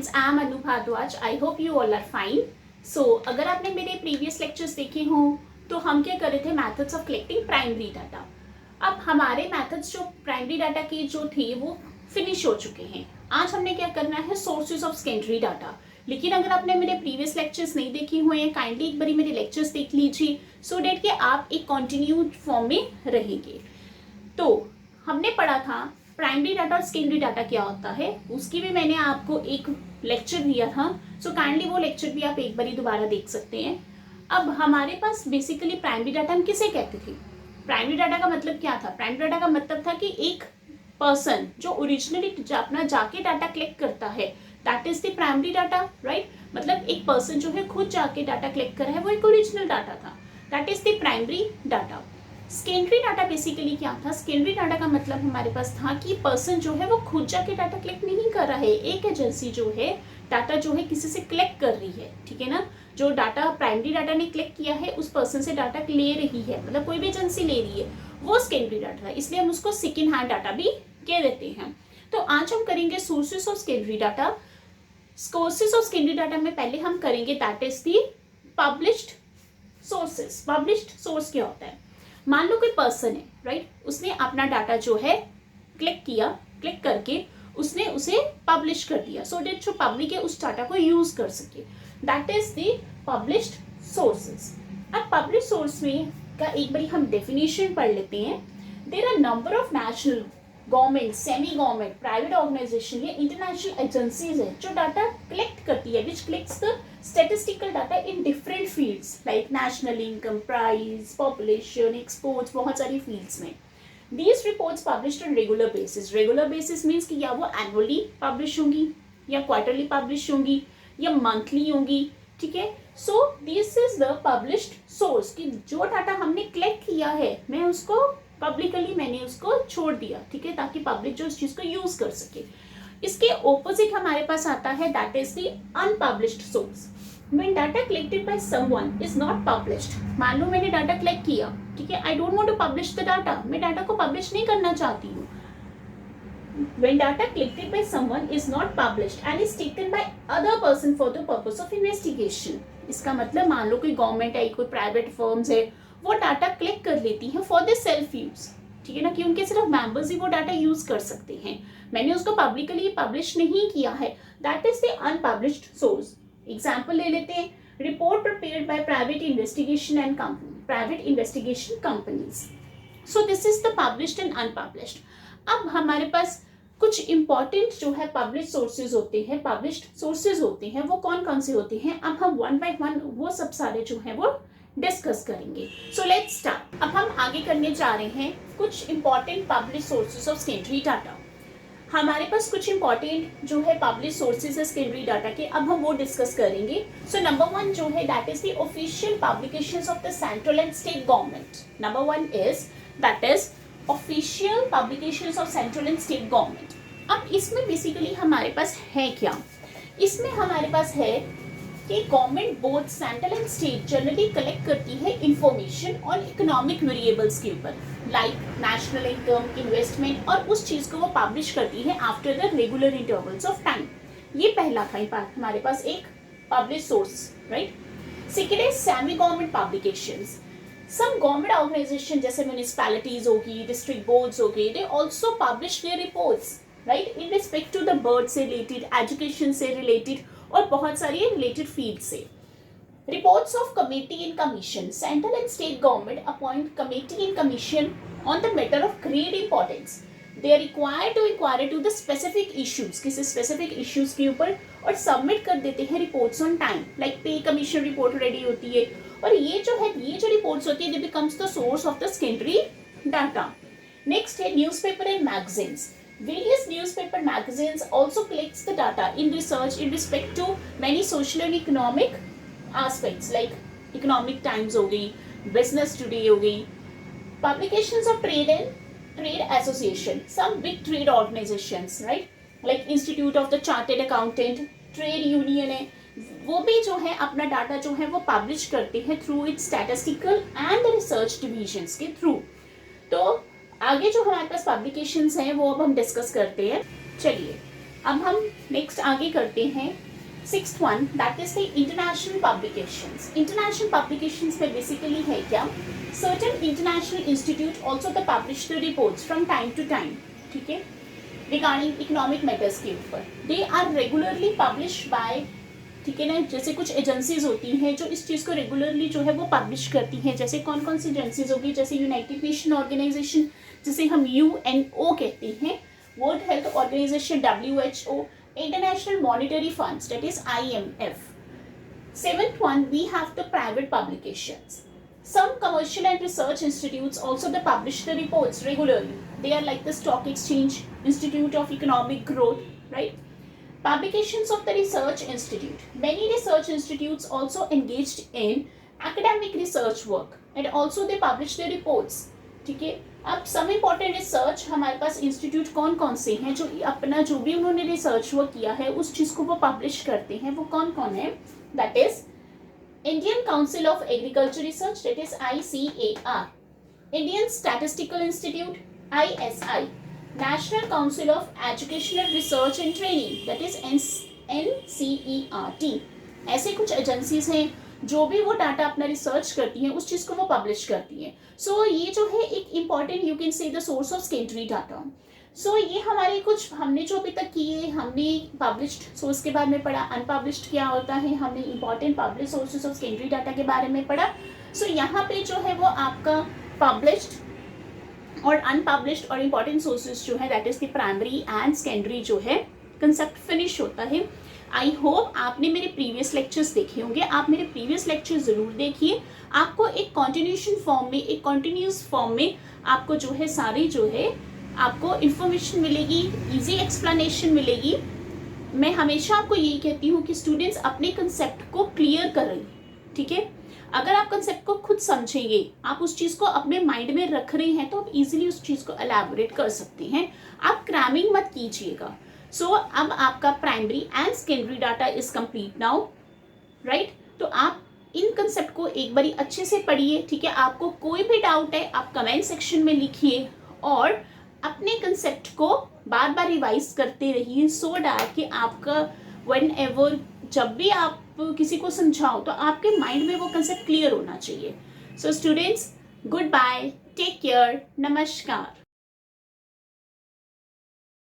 students, I am Anu Bhardwaj. I hope you all are fine. So, अगर आपने मेरे previous lectures देखे हों तो हम क्या कर रहे थे, methods of collecting primary data. अब हमारे methods जो primary data के जो थे वो finish हो चुके हैं. आज हमने क्या करना है, sources of secondary data. लेकिन अगर आपने मेरे previous lectures नहीं देखे हुए हैं, kindly एक बारी मेरे lectures देख लीजिए so that कि आप एक continued form में रहेंगे. तो हमने पढ़ा था प्राइमरी डाटा और सेकेंडरी डाटा क्या होता है, उसकी भी मैंने आपको एक लेक्चर दिया था. सो काइंडली वो लेक्चर भी आप एक बार दोबारा देख सकते हैं. अब हमारे पास बेसिकली प्राइमरी डाटा हम किसे कहते थे. प्राइमरी डाटा का मतलब क्या था. प्राइमरी डाटा का मतलब था कि एक पर्सन जो ओरिजिनली अपना जाके डाटा कलेक्ट करता है, that is the primary data, right. मतलब एक पर्सन जो है खुद जाके डाटा कलेक्ट कर रहा है, वो एक ओरिजिनल डाटा था, that is the primary data. Secondary data basically क्या था. सेकेंडरी डाटा का मतलब हमारे पास था कि पर्सन जो है वो खुद जाके डाटा कलेक्ट नहीं कर रहा है, एक एजेंसी जो है डाटा जो है किसी से कलेक्ट कर रही है, ठीक है ना. जो डाटा प्राइमरी डाटा ने कलेक्ट किया है उस पर्सन से डाटा ले रही है, मतलब कोई भी एजेंसी ले रही है, वो सेकेंडरी डाटा है. इसलिए हम उसको सेकेंड हैंड डाटा भी कह देते हैं. तो आज हम करेंगे sources of secondary data. Sources of secondary data में पहले हम करेंगे that is the published sources. Published source क्या होता है. मान लो कोई पर्सन है, राइट, उसने अपना डाटा जो है क्लिक करके उसने उसे पब्लिश कर दिया सो डेट जो पब्लिक है उस डाटा को यूज कर सके. That is the published sources. अब पब्लिश सोर्स में का एक बार हम डेफिनेशन पढ़ लेते हैं. There are number of national, government, semi government, private organisation या इंटरनेशनल एजेंसीज है जो डाटा कलेक्ट करती है, which collects the statistical data in different fields like national income, price, population, exports, बहुत सारी fields में. These reports published on regular basis. Regular basis means कि या वो annually publish होंगी, या quarterly publish होंगी, या monthly होंगी, ठीक है. So this is the published source कि जो डाटा हमने collect किया है मैं उसको publicly मैंने उसको छोड़ दिया, ठीक है, ताकि public जो इस चीज़ को use कर सके. इसके ऑपोजिट हमारे पास आता है that is the unpublished source. When data collected by someone is not published. मान लो मैंने डाटा कलेक्ट किया, ठीक है, I don't want to publish the data, मैं डाटा को पब्लिश नहीं करना चाहती हूँ. When data collected by someone is not published and is taken by other person for the purpose of investigation. इसका मतलब मान लो कोई गवर्नमेंट है, कोई प्राइवेट फर्म्स है, वो डाटा कलेक्ट कर लेती है फॉर द सेल्फ यूज, ठीक है ना, कि उनके सिर्फ मेंबर्स ही वो डाटा यूज कर सकते हैं, मैंने उसको पब्लिकली पब्लिश नहीं किया है. That is the unpublished source. Example ले लेते हैं. Report prepared by private investigation and private investigation companies. So this is the published and unpublished. अब हमारे पास कुछ इंपॉर्टेंट जो है पब्लिश सोर्सेज होते हैं, पब्लिश्ड सोर्सेज होते हैं, वो कौन कौन से होते हैं. अब हम वन बाय वन वो सब सारे जो है वो डिस्कस करेंगे. So let's start. अब हम आगे करने जा रहे हैं कुछ important publish sources of secondary data. हमारे पास कुछ इंपॉर्टेंट जो है पब्लिश सोर्सेज है सेकेंडरी डाटा के, अब हम वो डिस्कस करेंगे. सो नंबर वन जो है that is the official publications of the central and state government. Number one is that is official publications of central and state government. अब इसमें बेसिकली हमारे पास है क्या. इसमें हमारे पास है कि government both central and state generally collect करती है इंफॉर्मेशन ऑन इकोनॉमिक वेरिएबल्स के ऊपर, लाइक नेशनल इनकम, इन्वेस्टमेंट, और उस चीज़ को वो पब्लिश करती है after the regular intervals of time. ये पहला था इम्पैक्ट हमारे पास एक पब्लिश सोर्स, राइट. सेकेंड है semi government publications. Some government organisation जैसे म्यूनिसिपैलिटीज होगी, डिस्ट्रिक्ट बोर्ड्स हो गए, they also publish their reports, right, in respect to the board से रिलेटेड, एजुकेशन से रिलेटेड और बहुत सारी रिलेटेड फील्ड से. Reports of committee and commission. Central and state government appoint committee and commission on the matter of great importance. They are required to inquire to the specific issues. किसी specific issues के ऊपर और submit कर देते हैं reports on time. Like pay commission report ready होती है, और ये जो है ये जो reports होती है, they becomes the source of the secondary data. Next है newspaper and magazines. Various newspaper magazines also collects the data in research in respect to many social and economic aspects like economic times हो गई, business today हो गई. Publications of trade and trade association, some big trade organizations, right, like Institute of the Chartered Accountant, trade union है, वो भी जो है अपना डाटा जो है वो पब्लिश करते हैं through it's statistical and research divisions के थ्रू. तो आगे जो हमारे पास पब्लिकेशंस हैं वो अब हम डिस्कस करते हैं. चलिए अब हम नेक्स्ट आगे करते हैं 6th one, that is the international publications. International publications में बेसिकली है क्या, certain international institute also the publish the reports from time to time, ठीक है, रिगार्डिंग इकोनॉमिक मैटर्स के ऊपर। They are regularly publish by, ठीक है ना, जैसे कुछ एजेंसीज होती हैं जो इस चीज़ को रेगुलरली जो है वो पब्लिश करती हैं। जैसे कौन कौन सी एजेंसीज होगी, जैसे यूनाइटेड नेशन ऑर्गेनाइजेशन जिसे हम UNO कहते हैं, World Health Organization WHO, International Monetary Funds that is IMF। 7th one, we have the private publications. Some commercial and research institutes also they publish the reports regularly. They are like the Stock Exchange, Institute of Economic Growth, right? Publications of the research institute. Many research institutes also engaged in academic research work and also they publish their reports, ठीक है। अब some important research हमारे पास institute कौन कौन से हैं जो अपना जो भी उन्होंने रिसर्च वर्क किया है उस चीज़ को वो पब्लिश करते हैं, वो कौन कौन है, that is Indian council of agriculture research that is ICAR, Indian statistical institute ISI, national council of educational research and training that is NCERT। ऐसे कुछ एजेंसीज हैं जो भी वो डाटा अपना रिसर्च करती हैं उस चीज़ को वो पब्लिश करती हैं। सो ये जो है एक important you can say the source of secondary data. So ये हमारे कुछ हमने जो अभी तक किए, हमने पब्लिश्ड सोर्स के बारे में पढ़ा, अनपब्लिश्ड क्या होता है, हमने important publish sources of secondary data के बारे में पढ़ा। सो यहाँ पे जो है वो आपका पब्लिश्ड और अनपब्लिश्ड और इम्पॉर्टेंट सोर्सेज जो है that is the primary and secondary जो है कंसेप्ट फिनिश होता है। आई होप आपने मेरे प्रीवियस लेक्चर्स देखे होंगे, आप मेरे प्रीवियस लेक्चर्स ज़रूर देखिए। आपको एक कॉन्टिन्यूशन फॉर्म में, एक कॉन्टिन्यूस फॉर्म में आपको जो है सारी जो है आपको इन्फॉर्मेशन मिलेगी, इजी एक्सप्लेनेशन मिलेगी। मैं हमेशा आपको यही कहती हूँ कि स्टूडेंट्स अपने कंसेप्ट को क्लियर करें, ठीक है। अगर आप कंसेप्ट को खुद समझेंगे, आप उस चीज़ को अपने माइंड में रख रहे हैं तो आप इजीली उस चीज़ को एलैबोरेट कर सकते हैं। आप क्रैमिंग मत कीजिएगा। सो अब आपका primary and secondary data is complete now, right. तो आप इन कंसेप्ट को एक बारी अच्छे से पढ़िए, ठीक है। आपको कोई भी डाउट है आप कमेंट सेक्शन में लिखिए और अपने कंसेप्ट को बार बार रिवाइज करते रहिए, सो डैट कि आपका व्हेन एवर जब भी आप किसी को समझाओ तो आपके माइंड में वो कंसेप्ट क्लियर होना चाहिए। So students, good bye, take care, नमस्कार।